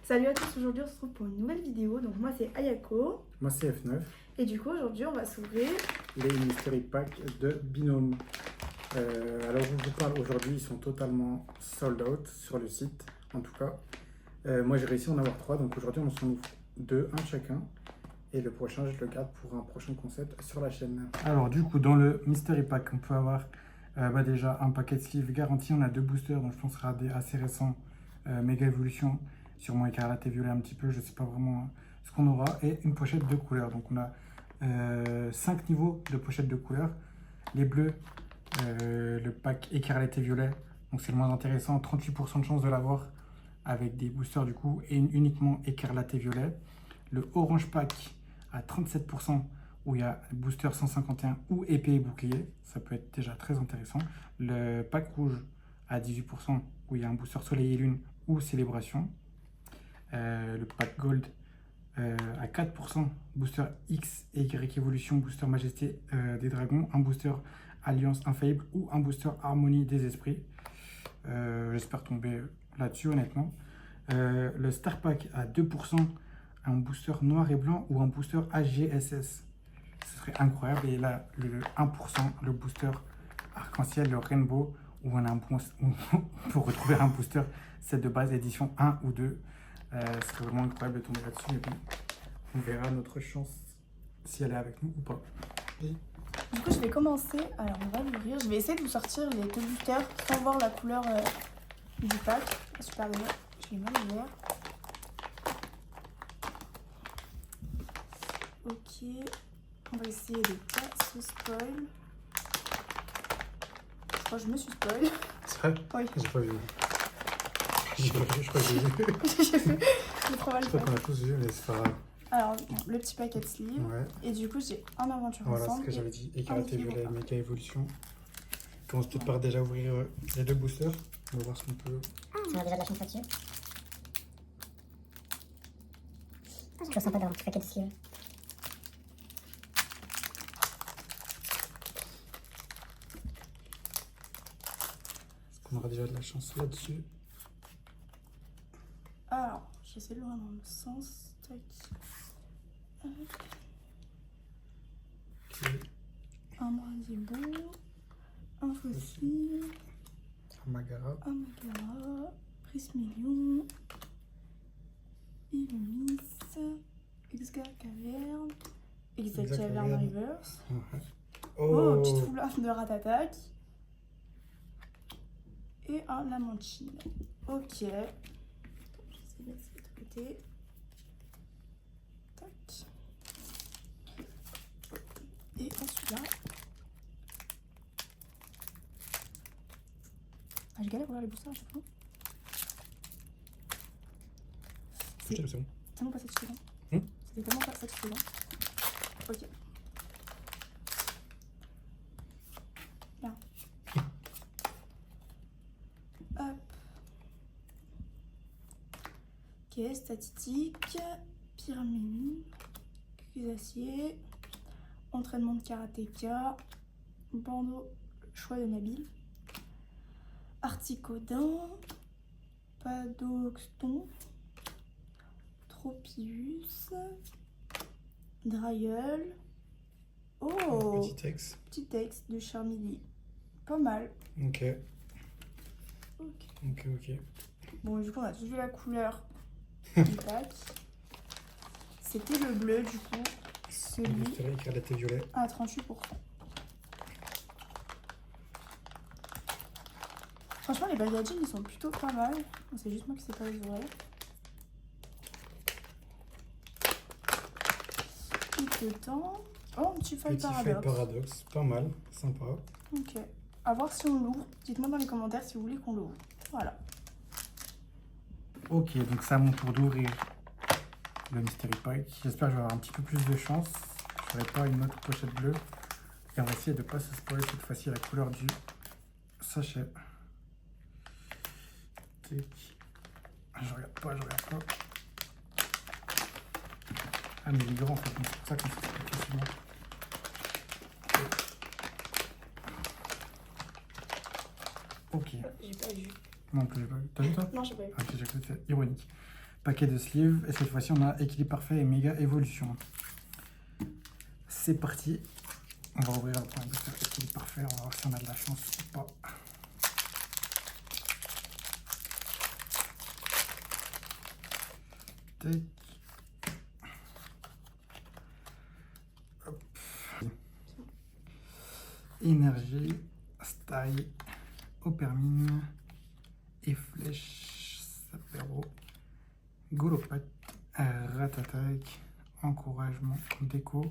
Salut à tous, aujourd'hui on se retrouve pour une nouvelle vidéo. Donc moi c'est Ayako. Moi c'est F9. Et du coup aujourd'hui on va s'ouvrir Les Mystery Pack de Binôme. Alors je vous parle aujourd'hui, ils sont totalement sold out sur le site en tout cas. Moi j'ai réussi à en avoir 3, donc aujourd'hui on s'en ouvre 2, un chacun. Et le prochain je le garde pour un prochain concept sur la chaîne. Alors du coup dans le Mystery Pack on peut avoir déjà un paquet de sleeves garanti. On a 2 boosters donc je pense que ce sera des assez récents. Méga Evolution, sûrement écarlate et violet un petit peu, je sais pas vraiment ce qu'on aura. Et une pochette de couleurs, donc on a 5 niveaux de pochettes de couleurs. Les bleus, le pack écarlate et violet, donc c'est le moins intéressant, 38% de chance de l'avoir avec des boosters du coup, et uniquement écarlate et violet. Le orange pack à 37%, où il y a booster 151 ou épée et bouclier, ça peut être déjà très intéressant. Le pack rouge à 18%, où il y a un booster soleil et lune ou célébration. Le pack gold à 4%, booster X et Y évolution, booster majesté des dragons, un booster alliance infaillible ou un booster harmonie des esprits. J'espère tomber là-dessus honnêtement. Le star pack à 2%, un booster noir et blanc ou un booster AGSS. Ce serait incroyable. Et là, le 1%, le booster arc-en-ciel, le rainbow, où on a pour retrouver un booster set de base édition 1 ou 2. Ce serait vraiment incroyable de tomber là-dessus. Et puis, on verra notre chance si elle est avec nous ou pas. Du coup je vais commencer, alors on va l'ouvrir. Je vais essayer de vous sortir les deux boosters sans voir la couleur du pack. Super bien, je l'ai mal ouvert. Ok, on va essayer de pas se spoil. Je crois que je me suis spoil. C'est vrai? Oui. J'ai pas vu. Je crois que j'ai vu. J'ai trop mal Je crois fait. qu'on a tous vu, mais c'est pas grave. Alors, le petit paquet de sleeve. Ouais. Et du coup, j'ai un aventure Voilà ensemble. ce que j'avais dit. Écarlate et livre violet, pas. méga évolution. Je commence tout par déjà ouvrir les 2 boosters. On va voir ce qu'on peut. On a déjà de la chance là-dessus. C'est toujours sympa d'avoir un petit paquet de sleeves. Est-ce qu'on aura déjà de la chance là-dessus? Alors, j'essaie de l'ouvrir dans le sens. Tac. Ok. Un brindilou. Un fossile. Un Magara. Un Magara. Prismillion. Illumis. Exar Caverne. Exar Caverne Reverse. Ouais. Oh, petite foulard de Ratatak. Et un Lamanchine. Ok. J'essaie de mettre ça de côté. Tac. Et ensuite là. Ah, je galère à ouvrir les boosters à chaque fois. C'est bon. Tellement pas satisfaisant. C'était tellement pas satisfaisant. Ok. Bien. Hop. Ok, statistique. Pyramide. Cuirassier. Entraînement de karatéka. Bandeau. Choix de Nabil. Articodin. Padoxton. Tropius. Dryeul. Oh, Petit texte. petit texte de Charmilly. Pas mal. Ok. Ok. Ok. Bon, du coup, on a tous vu la couleur du pack. C'était le bleu, du coup. Celui Booster écarlate et violet. à 38%. Franchement, les packaging, ils sont plutôt pas mal. C'est juste moi qui sais pas les ouvrir. Et dedans... Oh, un petit feuille Petit feuille paradoxe. paradoxe. Pas mal. Sympa. Ok. À voir si on l'ouvre. Dites-moi dans les commentaires si vous voulez qu'on l'ouvre. Voilà. Ok, donc c'est à mon tour d'ouvrir le Mystery Pack. J'espère que je vais avoir un petit peu plus de chance. Je n'aurai pas une autre pochette bleue. Et on va essayer de ne pas se spoiler cette fois-ci la couleur du sachet. Tic. Je regarde pas. Ah, mais il est grand en fait, donc c'est pour ça qu'on se spoil facilement. Ok. J'ai pas vu. Non, j'ai pas vu. T'as vu toi? Non, j'ai pas vu. Ok, j'ai cru que c'est ironique. paquet de sleeves. Et cette fois-ci, on a équilibre parfait et méga évolution. C'est parti. On va ouvrir le premier booster équilibre parfait. On va voir si on a de la chance ou pas. Tac. Hop. Énergie, style, Opermine, et flèche, Sapero, Golopat, Ratatak, encouragement, déco,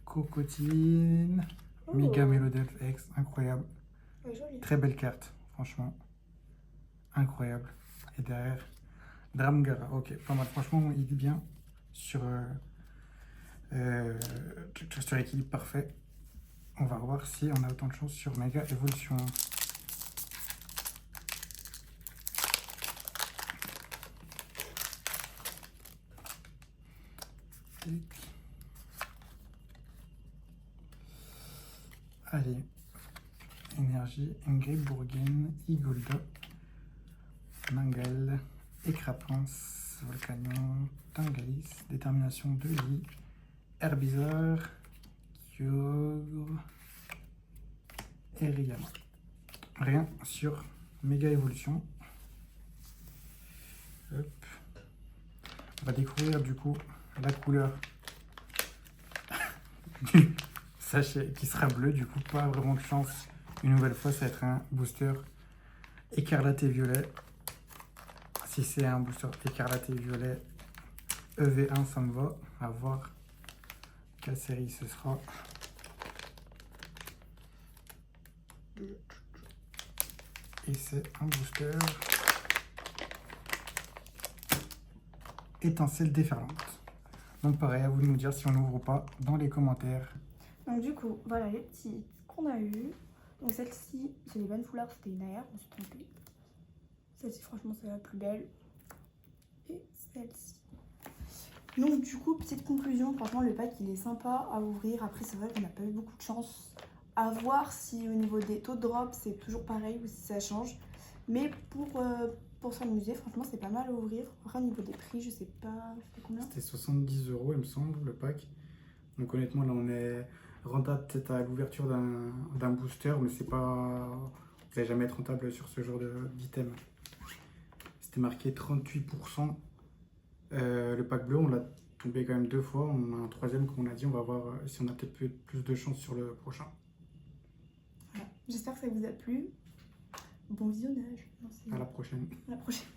Cocotine, Oh. Méga Mélodelf X, incroyable. Ouais, joli. Très belle carte, franchement. Incroyable. Et derrière, Dramgara. Ok, pas mal. Franchement, il dit bien sur équilibre parfait. On va voir si on a autant de chance sur Méga Évolution. Allez. Énergie, Ingrid Bourgaine, Igolda, Mangal, Écrapance, Volcanion, Tangalis, Détermination de Lee, Herbizarre, Kyogre et Riyama. Rien sur Méga Évolution. Hop. On va découvrir du coup la couleur du sachet qui sera bleu. Du coup, pas vraiment de chance. Une nouvelle fois, ça va être un booster écarlate et violet. Si c'est un booster écarlate et violet EV1, ça me va. À voir quelle série ce sera. Et c'est un booster étincelle déferlante. Donc pareil, à vous de nous dire si on ouvre ou pas dans les commentaires. Donc du coup, voilà les petites qu'on a eues. Donc celle-ci, c'est les vannes foulards, c'était une AR, je me suis trompée. Celle-ci, franchement, c'est la plus belle. Et celle-ci. Donc du coup, petite conclusion, franchement, le pack, il est sympa à ouvrir. Après, c'est vrai qu'on n'a pas eu beaucoup de chance. À voir si au niveau des taux de drop, c'est toujours pareil ou si ça change. Mais pour s'amuser, franchement, c'est pas mal à ouvrir. Après, au niveau des prix, je sais pas, c'était combien? C'était 70 €, il me semble, le pack. Donc honnêtement, là, on est rentable peut-être à l'ouverture d'un booster, mais c'est pas... Vous n'allez jamais être rentable sur ce genre d'item. C'était marqué 38%. Le pack bleu, on l'a tombé quand même 2 fois. On a un troisième, comme on a dit. On va voir si on a peut-être plus de chance sur le prochain. Voilà. J'espère que ça vous a plu. Bon visionnage. À la prochaine. À la prochaine.